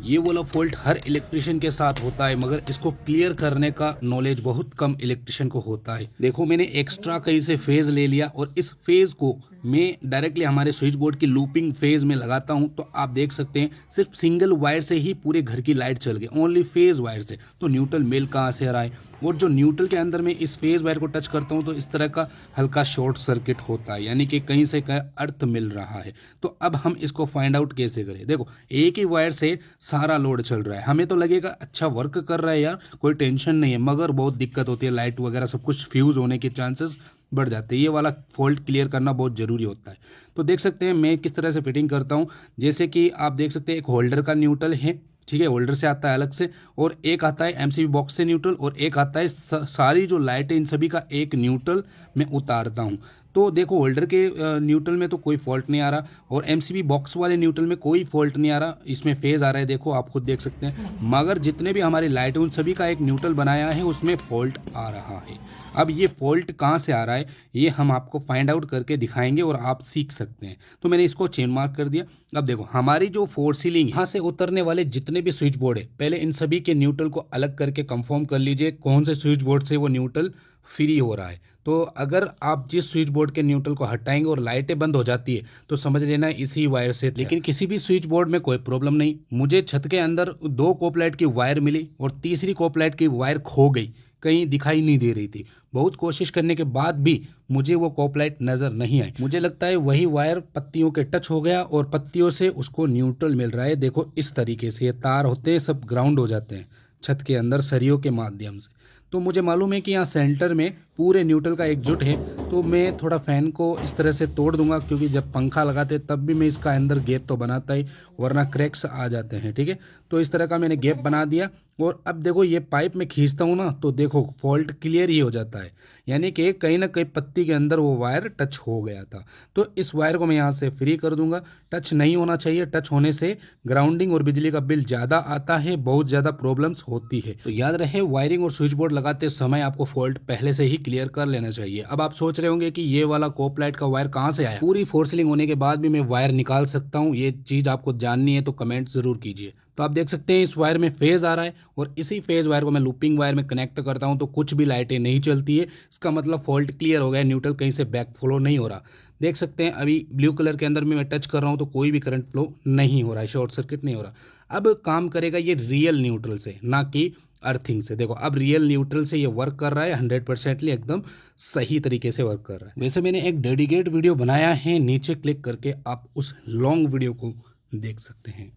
ये वाला फॉल्ट हर इलेक्ट्रिशियन के साथ होता है, मगर इसको क्लियर करने का नॉलेज बहुत कम इलेक्ट्रिशियन को होता है। देखो मैंने एक्स्ट्रा कहीं से फेज ले लिया और इस फेज को मैं डायरेक्टली हमारे स्विच बोर्ड की लूपिंग फेज में लगाता हूं, तो आप देख सकते हैं सिर्फ सिंगल वायर से ही पूरे घर की लाइट चल गई, ओनली फेज वायर से। तो न्यूट्रल मेल कहाँ से आ रहा है, और जो न्यूट्रल के अंदर में इस फेज वायर को टच करता हूं तो इस तरह का हल्का शॉर्ट सर्किट होता है, यानी कि कहीं से कहीं अर्थ मिल रहा है। तो अब हम इसको फाइंड आउट कैसे करें। देखो एक ही वायर से सारा लोड चल रहा है, हमें तो लगेगा अच्छा वर्क कर रहा है यार, कोई टेंशन नहीं है, मगर बहुत दिक्कत होती है, लाइट वगैरह सब कुछ फ्यूज होने के चांसेस बढ़ जाते हैं। ये वाला फॉल्ट क्लियर करना बहुत ज़रूरी होता है। तो देख सकते हैं मैं किस तरह से फिटिंग करता हूँ। जैसे कि आप देख सकते हैं एक होल्डर का न्यूट्रल है, ठीक है, होल्डर से आता है अलग से, और एक आता है एमसीबी बॉक्स से न्यूट्रल, और एक आता है सारी जो लाइट है इन सभी का एक न्यूट्रल मैं उतारता हूँ। तो देखो होल्डर के न्यूट्रल में तो कोई फॉल्ट नहीं आ रहा, और एमसीबी बॉक्स वाले न्यूट्रल में कोई फॉल्ट नहीं आ रहा, इसमें फेज आ रहा है, देखो आप खुद देख सकते हैं। मगर जितने भी हमारी लाइट है उन सभी का एक न्यूट्रल बनाया है, उसमें फॉल्ट आ रहा है। अब ये फॉल्ट कहाँ से आ रहा है ये हम आपको फाइंड आउट करके दिखाएंगे और आप सीख सकते हैं। तो मैंने इसको चेन मार्क कर दिया। अब देखो हमारी जो फोर सीलिंग यहाँ से उतरने वाले जितने भी स्विच बोर्ड है, पहले इन सभी के न्यूट्रल को अलग करके कंफर्म कर लीजिए कौन से स्विच बोर्ड से वो न्यूट्रल फ्री हो रहा है। तो अगर आप जिस स्विच बोर्ड के न्यूट्रल को हटाएंगे और लाइटें बंद हो जाती है तो समझ लेना इसी वायर से। लेकिन किसी भी स्विच बोर्ड में कोई प्रॉब्लम नहीं। मुझे छत के अंदर 2 कोपलाइट की वायर मिली और तीसरी कोपलाइट की वायर खो गई, कहीं दिखाई नहीं दे रही थी। बहुत कोशिश करने के बाद भी मुझे वो कोपलाइट नज़र नहीं आई। मुझे लगता है वही वायर पत्तियों के टच हो गया और पत्तियों से उसको न्यूट्रल मिल रहा है। देखो इस तरीके से ये तार होते हैं सब ग्राउंड हो जाते हैं छत के अंदर सरियों के माध्यम से। तो मुझे मालूम है कि यहाँ सेंटर में पूरे न्यूट्रल का एकजुट है, तो मैं थोड़ा फैन को इस तरह से तोड़ दूंगा, क्योंकि जब पंखा लगाते तब भी मैं इसका अंदर गैप तो बनाता ही, वरना क्रैक्स आ जाते हैं, ठीक है। तो इस तरह का मैंने गैप बना दिया, और अब देखो ये पाइप में खींचता हूँ ना तो देखो फॉल्ट क्लियर ही हो जाता है, यानी कि कहीं ना कहीं पत्ती के अंदर वो वायर टच हो गया था। तो इस वायर को मैं यहाँ से फ्री कर दूंगा। टच नहीं होना चाहिए, टच होने से ग्राउंडिंग और बिजली का बिल ज़्यादा आता है, बहुत ज़्यादा प्रॉब्लम्स होती है। तो याद रहे वायरिंग और स्विच बोर्ड लगाते समय आपको फॉल्ट पहले से ही क्लियर कर लेना चाहिए। अब आप सोच रहे होंगे कि ये वाला कोपलाइट का वायर कहाँ से आया। पूरी फोर सीलिंग होने के बाद भी मैं वायर निकाल सकता हूँ, ये चीज़ आपको जाननी है तो कमेंट जरूर कीजिए। तो आप देख सकते हैं इस वायर में फेज आ रहा है, और इसी फेज वायर को मैं लूपिंग वायर में कनेक्ट करता हूं तो कुछ भी लाइटें नहीं चलती है। इसका मतलब फॉल्ट क्लियर हो गया, न्यूट्रल कहीं से बैक फ्लो नहीं हो रहा। देख सकते हैं अभी ब्लू कलर के अंदर में मैं टच कर रहा हूं तो कोई भी करंट फ्लो नहीं हो रहा है, शॉर्ट सर्किट नहीं हो रहा। अब काम करेगा ये रियल न्यूट्रल से, ना कि अर्थिंग से। देखो अब रियल न्यूट्रल से ये वर्क कर रहा है, 100% एकदम सही तरीके से वर्क कर रहा है। वैसे मैंने एक डेडिकेट वीडियो बनाया है, नीचे क्लिक करके आप उस लॉन्ग वीडियो को देख सकते हैं।